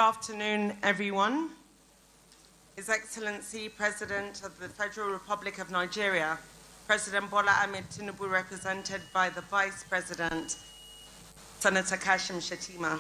Good afternoon, everyone. His Excellency, President of the Federal Republic of Nigeria, President Bola Ahmed Tinubu, represented by the Vice President, Senator Kashim Shettima,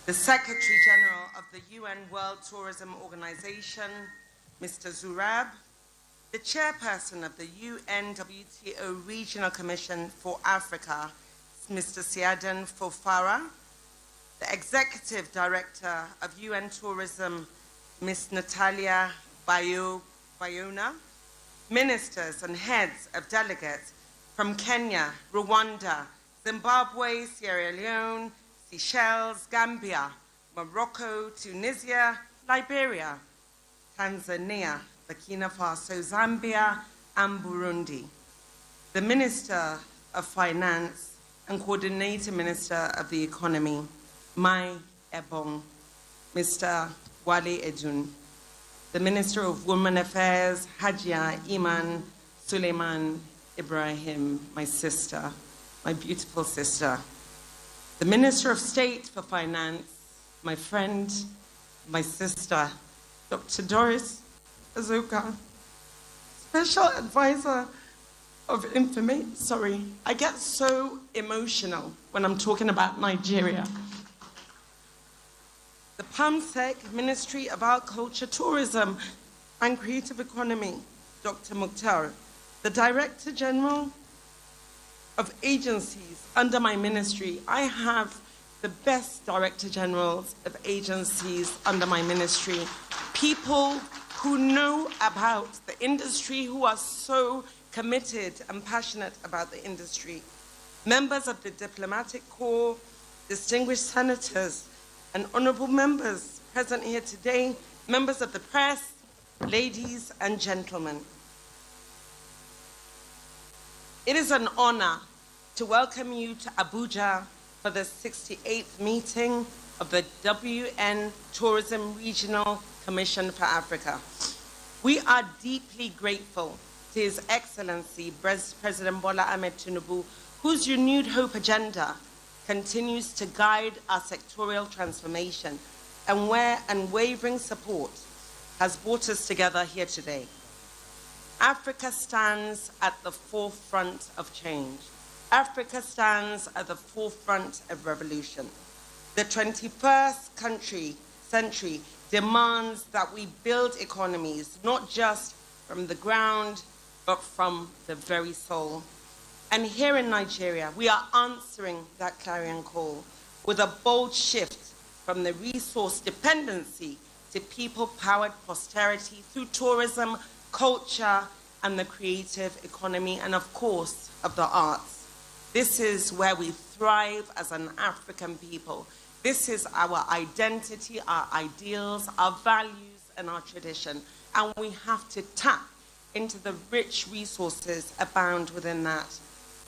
the Secretary General of the UN World Tourism Organization, Mr. Zurab, the Chairperson of the UNWTO Regional Commission for Africa, Mr. Siadan Fofara, the Executive Director of UN Tourism, Ms. Natalia Bayona, ministers and heads of delegates from Kenya, Rwanda, Zimbabwe, Sierra Leone, Seychelles, Gambia, Morocco, Tunisia, Liberia, Tanzania, Burkina Faso, Zambia, and Burundi. The Minister of Finance and Coordinating Minister of the Economy, Mai Ebong, Mr. Wale Edun, the Minister of Women Affairs, Hajia Iman Suleiman Ibrahim, my sister, my beautiful sister, the Minister of State for Finance, my friend, my sister, Dr. Doris Azuka, Special Advisor of Information. Sorry, I get so emotional when I'm talking about Nigeria. The PAMSEC, Ministry of Agriculture, Tourism and Creative Economy, Dr. Mukhtar, the Director General of agencies under my ministry. I have the best Director Generals of agencies under my ministry, people who know about the industry, who are so committed and passionate about the industry, members of the Diplomatic Corps, distinguished senators, and honorable members present here today, members of the press, ladies and gentlemen. It is an honor to welcome you to Abuja for the 68th meeting of the WN Tourism Regional Commission for Africa. We are deeply grateful to His Excellency President Bola Ahmed Tinubu, whose renewed hope agenda continues to guide our sectorial transformation and where unwavering support has brought us together here today. Africa stands at the forefront of change. Africa stands at the forefront of revolution. The 21st century demands that we build economies, not just from the ground, but from the very soul. And here in Nigeria, we are answering that clarion call with a bold shift from the resource dependency to people-powered prosperity through tourism, culture, and the creative economy, and of course, of the arts. This is where we thrive as an African people. This is our identity, our ideals, our values, and our tradition. And we have to tap into the rich resources abound within that.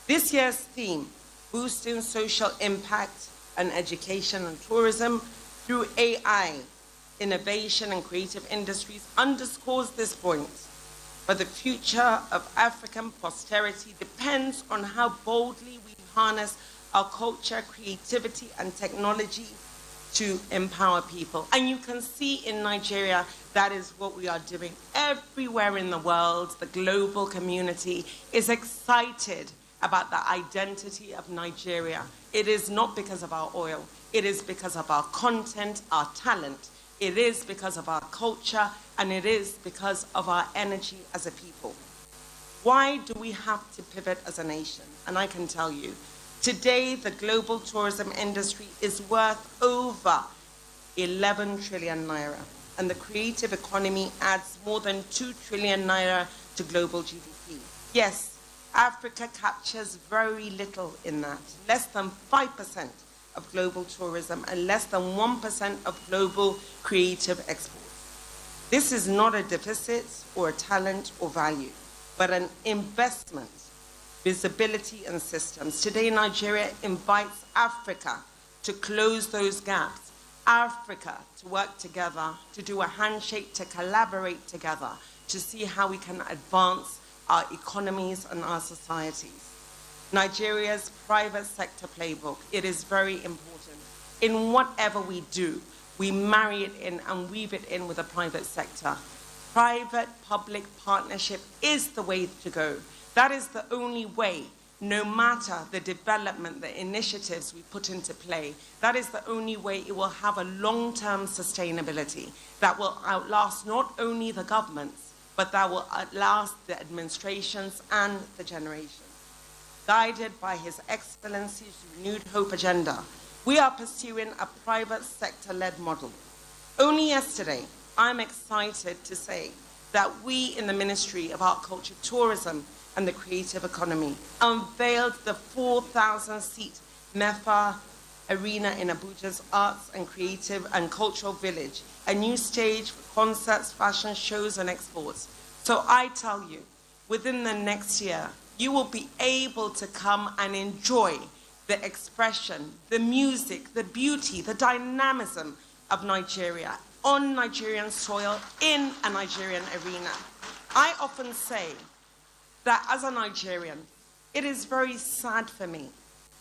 This year's theme, boosting social impact and education and tourism through AI, innovation and creative industries, underscores this point. But the future of African posterity depends on how boldly we harness our culture, creativity, and technology to empower people. And you can see in Nigeria, that is what we are doing. Everywhere in the world, the global community is excited about the identity of Nigeria. It is not because of our oil. It is because of our content, our talent. It is because of our culture, and it is because of our energy as a people. Why do we have to pivot as a nation? And I can tell you, today the global tourism industry is worth over 11 trillion naira, and the creative economy adds more than 2 trillion naira to global GDP. Yes, Africa captures very little in that, less than 5% of global tourism and less than 1% of global creative exports. This is not a deficit or a talent or value, but an investment, visibility and systems. Today, Nigeria invites Africa to close those gaps, Africa to work together, to do a handshake, to collaborate together, to see how we can advance our economies and our societies. Nigeria's private sector playbook, it is very important. In whatever we do, we marry it in and weave it in with the private sector. Private-public partnership is the way to go. That is the only way, no matter the development, the initiatives we put into play, that is the only way it will have a long-term sustainability that will outlast not only the governments, but that will outlast the administrations and the generations. Guided by His Excellency's Renewed Hope agenda, we are pursuing a private sector-led model. Only yesterday, I'm excited to say that we in the Ministry of Art, Culture, Tourism and the Creative Economy unveiled the 4,000-seat MEFA Arena in Abuja's Arts and Creative and Cultural Village, a new stage for concerts, fashion shows and exports. So I tell you, within the next year, you will be able to come and enjoy the expression, the music, the beauty, the dynamism of Nigeria on Nigerian soil in a Nigerian arena. I often say that as a Nigerian, it is very sad for me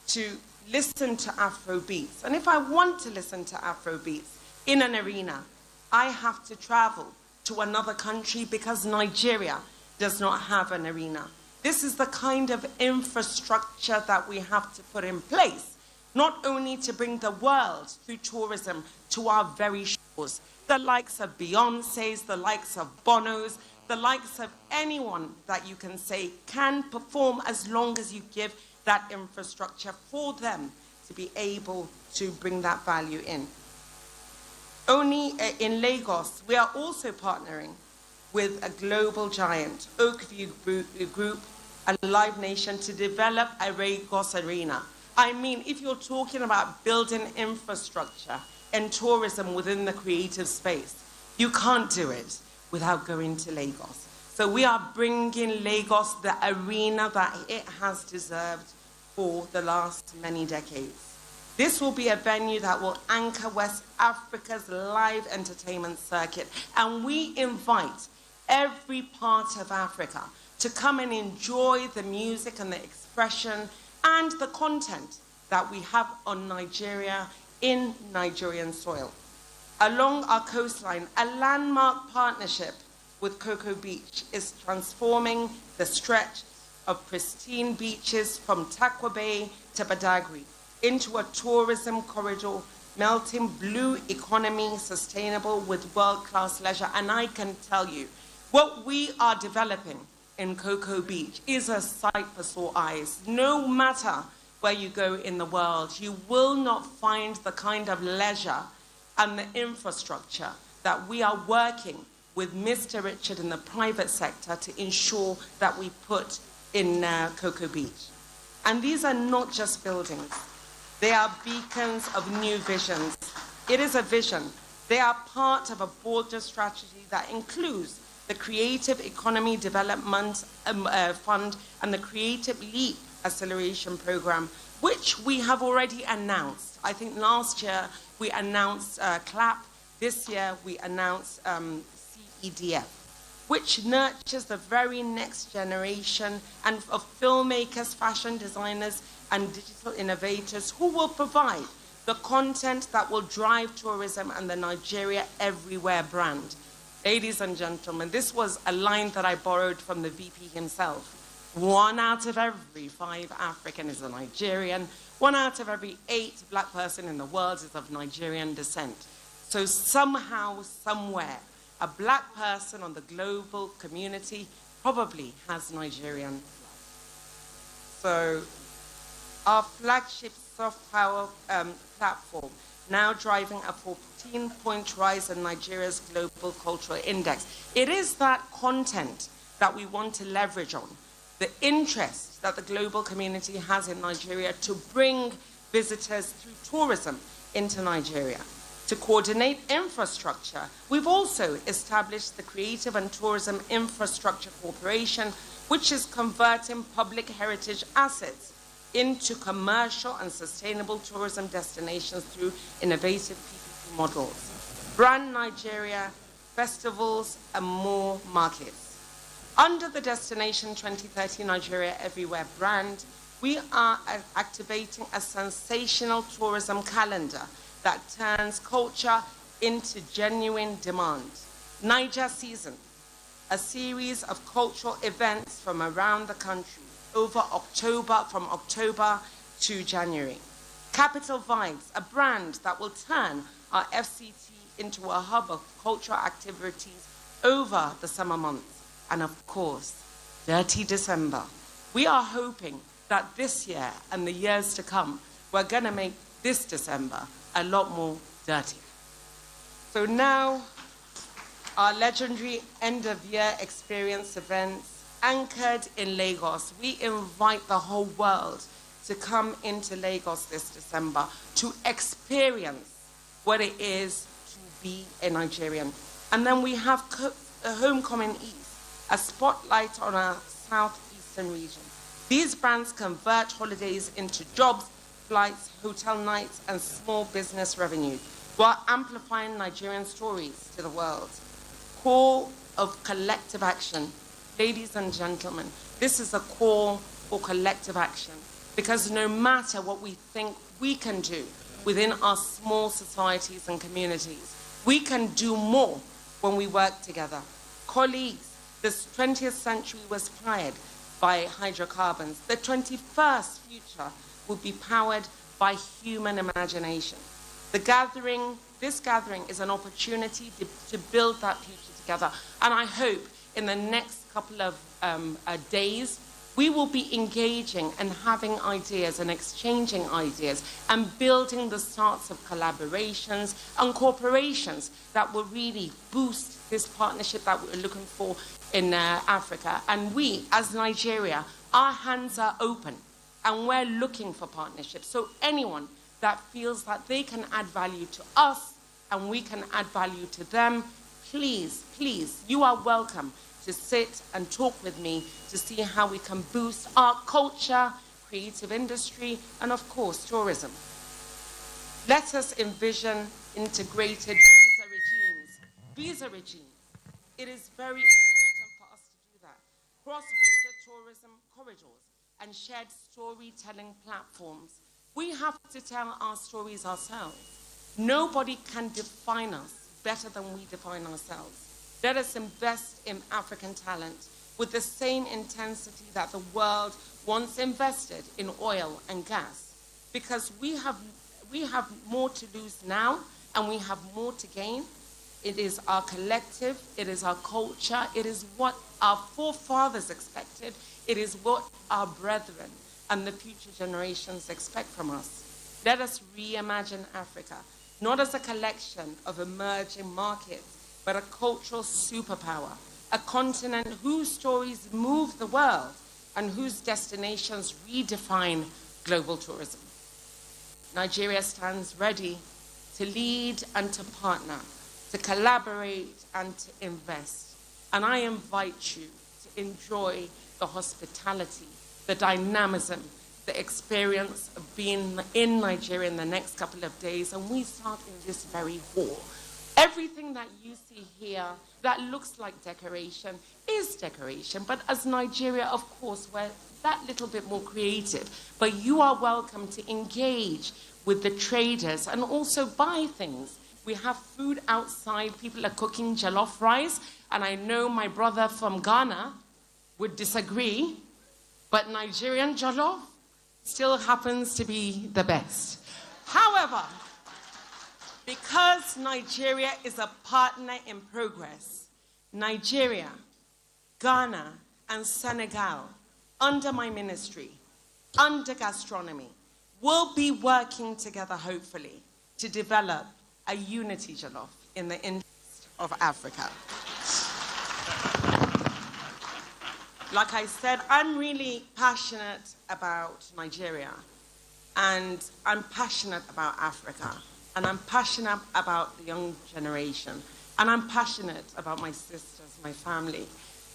to listen to Afrobeats. And if I want to listen to Afrobeats in an arena, I have to travel to another country because Nigeria does not have an arena. This is the kind of infrastructure that we have to put in place, not only to bring the world through tourism to our very shores, the likes of Beyoncé's, the likes of Bono's, the likes of anyone that you can say can perform as long as you give that infrastructure for them to be able to bring that value in. Only in Lagos, we are also partnering with a global giant, Oakview Group and Live Nation, to develop a Lagos arena. I mean, if you're talking about building infrastructure and tourism within the creative space, you can't do it without going to Lagos. So we are bringing Lagos the arena that it has deserved for the last many decades. This will be a venue that will anchor West Africa's live entertainment circuit, and we invite every part of Africa to come and enjoy the music and the expression and the content that we have on Nigeria in Nigerian soil. Along our coastline, a landmark partnership with Cocoa Beach is transforming the stretch of pristine beaches from Takwa Bay to Badagry into a tourism corridor, melting blue economy sustainable with world-class leisure. And I can tell you, what we are developing in Cocoa Beach is a sight for sore eyes. No matter where you go in the world, you will not find the kind of leisure and the infrastructure that we are working with Mr. Richard in the private sector to ensure that we put in Cocoa Beach. And these are not just buildings. They are beacons of new visions. It is a vision. They are part of a broader strategy that includes the Creative Economy Development Fund and the Creative Leap Acceleration Program, which we have already announced. I think last year we announced CLAP. This year we announced CEDF, which nurtures the very next generation and of filmmakers, fashion designers, and digital innovators who will provide the content that will drive tourism and the Nigeria Everywhere brand. Ladies and gentlemen, this was a line that I borrowed from the VP himself. 1 out of every 5 African is a Nigerian. 1 out of every 8 black person in the world is of Nigerian descent. So somehow, somewhere, a black person on the global community probably has Nigerian. So our flagship soft power platform, now driving a 14-point rise in Nigeria's global cultural index. It is that content that we want to leverage on, the interest that the global community has in Nigeria to bring visitors through tourism into Nigeria. To coordinate infrastructure, we've also established the Creative and Tourism Infrastructure Corporation, which is converting public heritage assets into commercial and sustainable tourism destinations through innovative PPP models. Brand Nigeria, festivals, and more markets. Under the Destination 2030 Nigeria Everywhere brand, we are activating a sensational tourism calendar that turns culture into genuine demand. Niger Season, a series of cultural events from around the country from October to January. Capital Vibes, a brand that will turn our FCT into a hub of cultural activities over the summer months. And of course, Dirty December. We are hoping that this year and the years to come, we're gonna make this December a lot more dirty. So now, our legendary end-of-year experience events anchored in Lagos. We invite the whole world to come into Lagos this December to experience what it is to be a Nigerian. And then we have Homecoming East, a spotlight on our southeastern region. These brands convert holidays into jobs, flights, hotel nights, and small business revenue, while amplifying Nigerian stories to the world. Call of collective action. Ladies and gentlemen, this is a call for collective action, because no matter what we think we can do within our small societies and communities, we can do more when we work together. Colleagues, this 20th century was powered by hydrocarbons. The 21st future will be powered by human imagination. This gathering is an opportunity to build that future together. And I hope in the next couple of days, we will be engaging and having ideas and exchanging ideas and building the starts of collaborations and corporations that will really boost this partnership that we're looking for in Africa. And we, as Nigeria, our hands are open and we're looking for partnerships. So anyone that feels that they can add value to us and we can add value to them, please, please, you are welcome to sit and talk with me to see how we can boost our culture, creative industry, and of course, tourism. Let us envision integrated visa regimes. It is very important for us to do that. Cross-border tourism corridors and shared storytelling platforms. We have to tell our stories ourselves. Nobody can define us better than we define ourselves. Let us invest in African talent with the same intensity that the world once invested in oil and gas, because we have more to lose now and we have more to gain. It is our collective, it is our culture, it is what our forefathers expected, it is what our brethren and the future generations expect from us. Let us reimagine Africa, not as a collection of emerging markets, but a cultural superpower, a continent whose stories move the world and whose destinations redefine global tourism. Nigeria stands ready to lead and to partner, to collaborate and to invest. And I invite you to enjoy the hospitality, the dynamism, the experience of being in Nigeria in the next couple of days. And we start in this very hall. Everything that you see here that looks like decoration is decoration. But as Nigeria, of course, we're that little bit more creative. But you are welcome to engage with the traders and also buy things. We have food outside. People are cooking jollof rice. And I know my brother from Ghana would disagree, but Nigerian jollof still happens to be the best. However, because Nigeria is a partner in progress, Nigeria, Ghana, and Senegal, under my ministry, under gastronomy, will be working together, hopefully, to develop a unity jollof in the interest of Africa. Like I said, I'm really passionate about Nigeria, and I'm passionate about Africa, and I'm passionate about the young generation, and I'm passionate about my sisters, my family,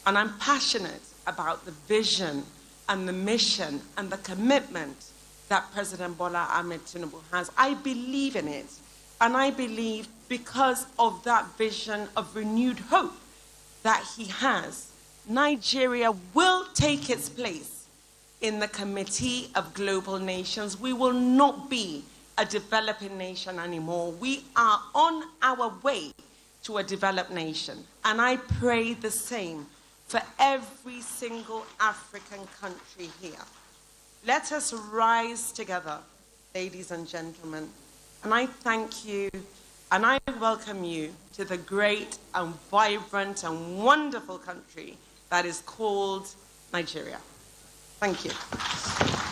and I'm passionate about the vision and the mission and the commitment that President Bola Ahmed Tinubu has. I believe in it, and I believe because of that vision of renewed hope that he has, Nigeria will take its place in the Committee of Global Nations. We will not be a a developing nation anymore. We are on our way to a developed nation. And I pray the same for every single African country here. Let us rise together, ladies and gentlemen. And I thank you and I welcome you to the great and vibrant and wonderful country that is called Nigeria. Thank you.